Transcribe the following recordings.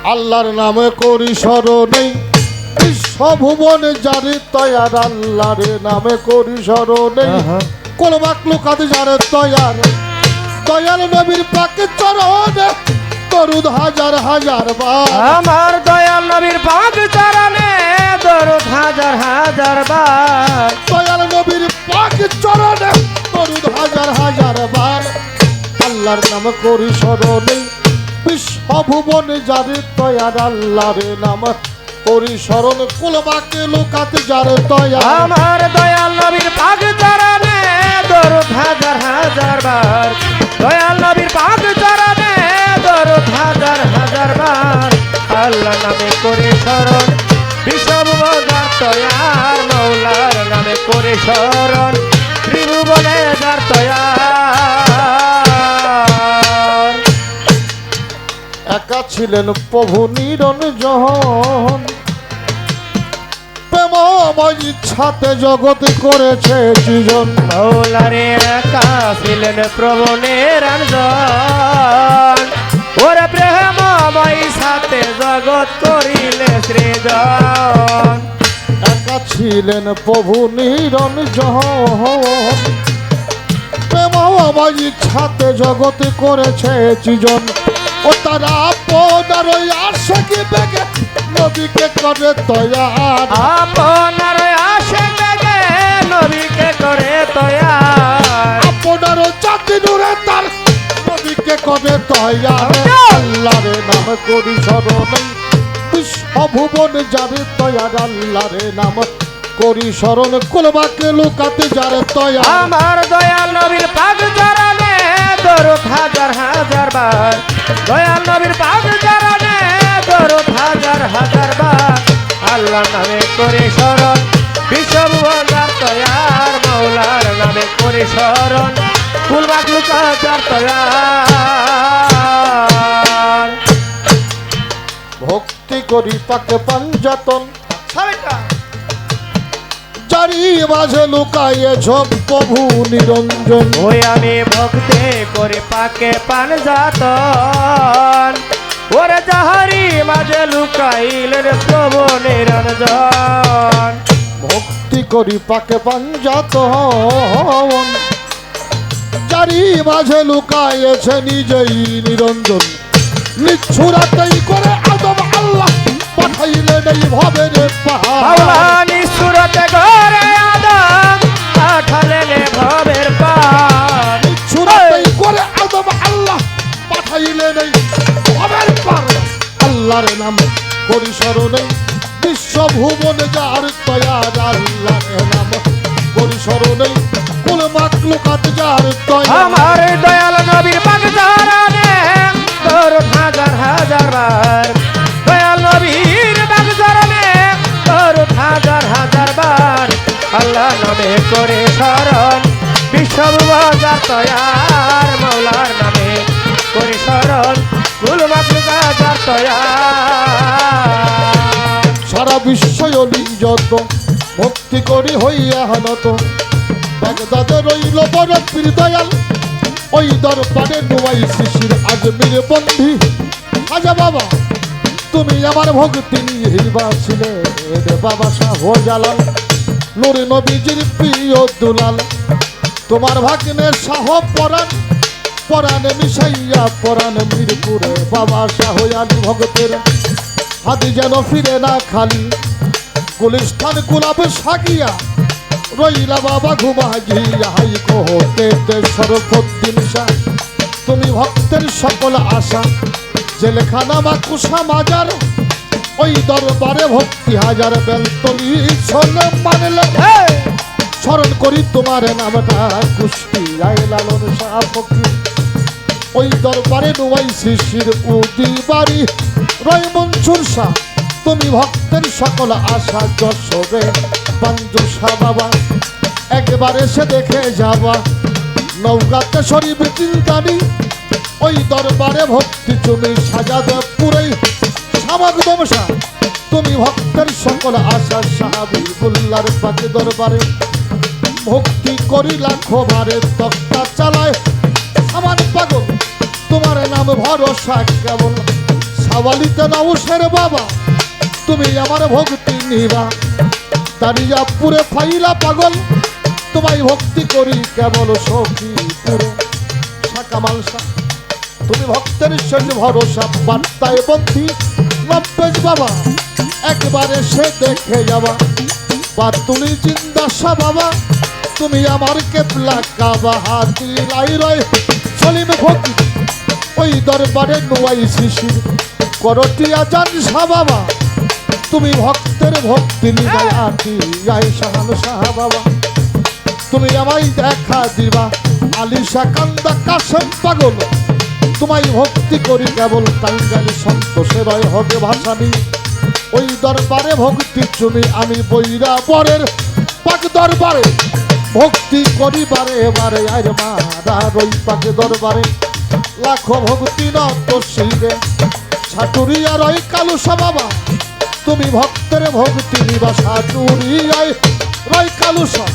আল্লাহর নামে করি স্মরণে বিশ্বভুবনে জারি তয়ার আল্লাহর নামে করি স্মরণে কোন মাকলুকাত জারে তয়ার দয়াল নবীর পাকে চরণে দরুদ হাজার হাজার বার আমার দয়াল নবীর পাক চরণে দরুদ হাজার হাজার বার দয়াল নবীর পাকে চরণে দরুদ হাজার হাজার বার আল্লাহর নাম করি স্মরণে বিশ্বভুবনে জারি তয়ার আল্লাহর নাম করি স্মরণ কুলবাকে লুকাতে যারে তয়া আমার দয়াল নবীর পাক চরণে দরুদ হাজার হাজার বার দয়াল নবীর পাক চরণে দরুদ হাজার হাজার বার আল্লাহ নামে করে স্মরণ বিশ্বভুবনের তয়ার মৌলার নামে করে স্মরণ ত্রিভুবনের তয়ার একা ছিলেন প্রভু নিরঞ্জন প্রেমময় ইচ্ছাতে জগৎ করেছে সৃজন মৌলারে একা ছিলেন প্রভু নিরঞ্জন ওরে প্রেমময় সাথে জগৎ করিলে সৃজন একা ছিলেন প্রভু নিরঞ্জন প্রেমময় ইচ্ছাতে জগৎ করেছে সৃজন ও তারা আপনার ওই আশাকে বেগে নবীকে করে তৈয়ার আপনার আশে বেগে নবীকে করে তৈয়ার আপনার জাতি নূরে তার নবীকে করে তৈয়ার আল্লাহর নাম করি স্মরণে বিশ্বভুবনে যারে তৈয়ার আল্লাহর নাম করি স্মরণ কুলবাকে লুকাতে যারে তৈয়ার আমার দয়াল নবীর পাক চরণে দরুদ হাজার হাজার বার দয়াল নবীর পাক চরণে দরুদ হাজার হাজার বার আল্লাহ নামে করে স্মরণ বিশ্বভুবনের তয়ার মৌলার নামে করে স্মরণ কুলবাক লুকাচার তয়ার ভক্তি করি পাকে পাঞ্জাতন জারি মাঝে লুকাইয়েছ প্রভু নিরঞ্জন ওই আমি ভক্তি করে পাকে পান যাতন ওরে যাহারি মাঝে লুকাইলেন প্রভু নিরঞ্জন ভক্তি করি পাকে পাঞ্জাতন জারি মাঝে লুকাইয়েছে নিজেই নিরঞ্জন নিচ্ছুরাতেই করে আদম আল্লাহ পাঠাইলেন এই ভবের পাহাড় মাওলানি সুরতে ঘরে আদম পাঠালেন ভবের পার নিচ্ছুরাতেই করে আদম আল্লাহ পাঠাইলেন এই ভবের পাহাড় আল্লাহর নাম করি স্মরণে বিশ্বভুবনে যার তয়ার আল্লাহর নাম করি স্মরণে কুল মাকলুকাত যার তয়ার আমার দয়াল নবীর পাক চরণে দরুদ হাজার হাজার বার দয়াল নবীর পাক চরণে দরুদ হাজার হাজার বার আল্লাহ নামে করে স্মরণ বিশ্বভুবনের তয়ার মৌলার নামে করে স্মরণ কুল মাকলুকাত তয়ার সারা বিশ্বয় যত ভক্তি করি হইয়া হানত বাগদাদে রইল বড় পীর দয়াল ওই দরবারে নুয়াই শিশির আজমির বন্ধি আজা বাবা তুমি আমার ভক্তি নিয়ে বাঁচলে রে বাবা শাহ জালাল নূর নবীজির প্রিয় দুলাল তোমার ভাগ্নে শাহ পরাণ পরাণে মিশাইয়া পরাণ মিরপুরে বাবা শাহ আলী ভগতের হাতি যেন ফিরে না খালি গুলিস্তান গোলাপে সাকিয়া রইলা বাবা ঘুমা গিয়া হাই কোহতে সরফুদ্দিন শাহ তুমি ভক্তের সকল আশা জেলখানা বা কুসা মাজার ওই দরবারে ভক্তি হাজার বেলতলি শোনে মানলে স্মরণ করি তোমার নামটা কুষ্টি আয় লালন শাহ ফকির ওই দরবারে নুয়াই শিশির উদি বাড়ি রয় মনসুর শাহ তুমি ভক্তের সকল আশা যশোরে পাঞ্জুসা বাবা একবার এসে দেখে যাবা নৌকাতে শরীফ চিন্তানি ওই দরবারে ভক্তি তুমি সাজাদে পুরাই সামাগদম শাহ তুমি ভক্তের সকল আশা সাহাবিবুল্লাহর পাকে দরবারে ভক্তি করি লাখো বারে তক্তা চালায় সামান পাগল তোমার নাম ভরসা কেবল কাওয়ালিতে নাউসের বাবা তুমি আমার ভক্তি নিবা দাঁড়িয়াপুরে ফাইলা পাগল তোমায় ভক্তি করি কেবল সখীপুরে শাকামালসা তুমি ভক্তের শেষ ভরসা বার্তায় বন্ধি নব্বেশ বাবা একবারে সে দেখে যাবা বা তুমি জিন্দাসা বাবা তুমি আমার কেবলা কাবা হাতি লাই রয় সলিম ফকির ওই দরবারে নোয়াই শিশির করটিয়া জান শাহ বাবা তুমি ভক্তের ভক্তি নিবাই আতি আই শাহান শাহ বাবা তুমি আমায় দেখা দিবা আলিশা কান্দা কাশেম পাগল তোমায় ভক্তি করি কেবল টাঙ্গাইল সন্তোষের হবে ভাসানি ওই দরবারে ভক্তি চুনি আমি বৈরা পরের পাক দরবারে ভক্তি করি বারে বারে আর মারা ওই পাক দরবারে লাখো ভক্তি নত শিরে সাটুরিয়ার ওই কালুসা বাবা তুমি ভক্তের ভক্তি নিবা সাটুরিয়ায় রয় কালুসা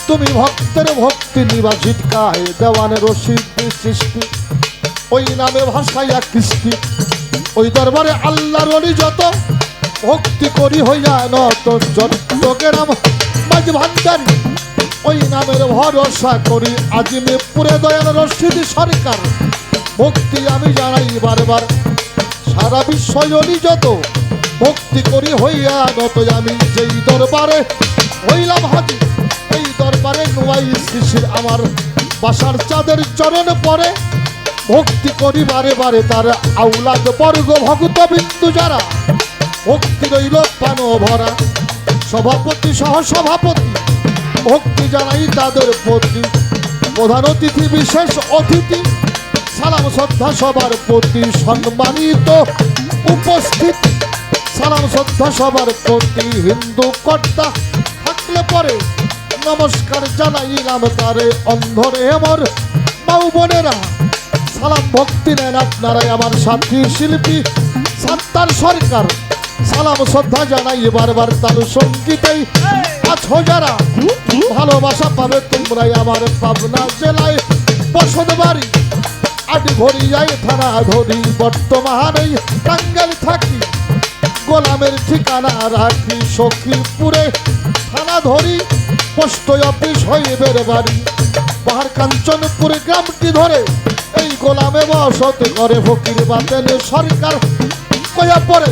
তুমি ভক্তের ভক্তি নিবা ঝিটকায় দেওয়ানে রশিদ সৃষ্টি ওই নামে ভাষাইয়া কৃষ্টি ওই দরবারে আল্লাহর ওলি যত ভক্তি করি হইয়া নত যজ্ঞে নাম মাঝ ভান্ডারি ওই নামের ভরসা করি আজিমপুরে দয়াল রশিদ সরকার ভক্তি আমি জানাই বারবার সারা বিশ্ব ওলি যত ভক্তি করি হইয়া নত আমি যেই দরবারে হইলাম হাজির এই দরবারে নোয়াই শিশির আমার বাসার চাঁদের চরণ পরে ভক্তি করি বারে বারে তার আউলাদ বর্গ ভক্ত বিন্দু যারা ভক্তি রইল পান ভরা সভাপতি সহ সভাপতি ভক্তি জানাই তাদের প্রতি প্রধান অতিথি বিশেষ অতিথি সালাম শ্রদ্ধা সবার প্রতি সম্মানিত উপস্থিত সালাম শ্রদ্ধা সবার প্রতি হিন্দু কর্তা থাকলে পরে নমস্কার জানাইলাম তারে অন্ধরে আমার মাও বোনেরা সালাম ভক্তি নেন আপনারাই আমার সাথী শিল্পী সাত্তার সরকার সালাম শ্রদ্ধা জানাই বারবার তার সঙ্গীতেই আছো যারা ভালোবাসা পাবে তোমরাই আমার পাবনা জেলায় বসত বাড়ি আদি ভরিয়ায় থানা ধরি বর্তমানে টাঙ্গাইল থাকি গোলামের ঠিকানা রাখি সখীপুরে থানা ধরি পোস্ট অফিস হইবের বাড়ি বাহার কাঞ্চনপুরে গ্রামটি ধরে এই গোলামে বসত করে ফকির বাতেন সরকার কয়া পরে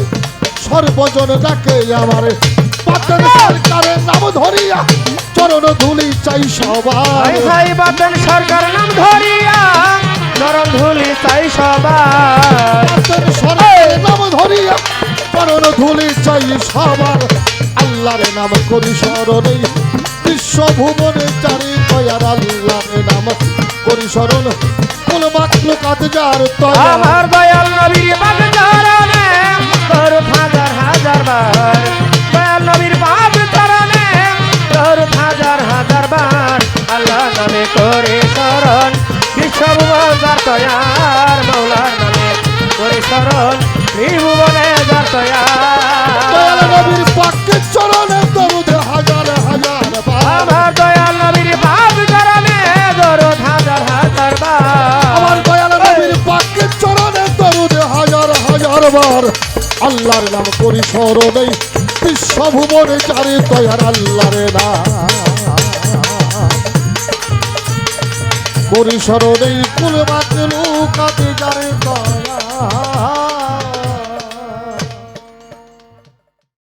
সর্বজন ডাকে আমার বাতেন সরকারের নাম ধরিয়া চরণ ধুলি চাই সবাই ভাই বাতেন সরকার নাম ধরিয়া চরণ ধুলি চাই সবার বাতেন সরকারের নাম ধরিয়া চরণ ধুলি চাই সবার আল্লাহর নাম করি স্মরণে বিশ্বভুবনে চারি কয়ার আল্লাহর নাম করি স্মরণ কোন মাত্র কাজ যার আমার দয়াল নবীর পাক চরণে তোর হাজার হাজার বার দয়াল নবীর পাক চরণে তোর হাজার হাজার বার আল্লাহ নামে করে শরণ বিশ্বভুবন যার তয়ার মৌলার নামে করে শরণ ত্রিভুবনে যার দয়াল তয়ার নবীর পাকের চরণে দরুদ হাজার হাজার বার আমার দয়াল নবীর পাক চরণে দরুদ হাজার হাজার বার আমার দয়াল নবীর পাকের চরণে দরুদ হাজার হাজার বার আল্লাহর নাম করি স্মরণে বিশ্বভুবনে চারি তয়ার আল্লাহর নাম করি স্মরণে কুল মাতলু কাতে যারে দয়া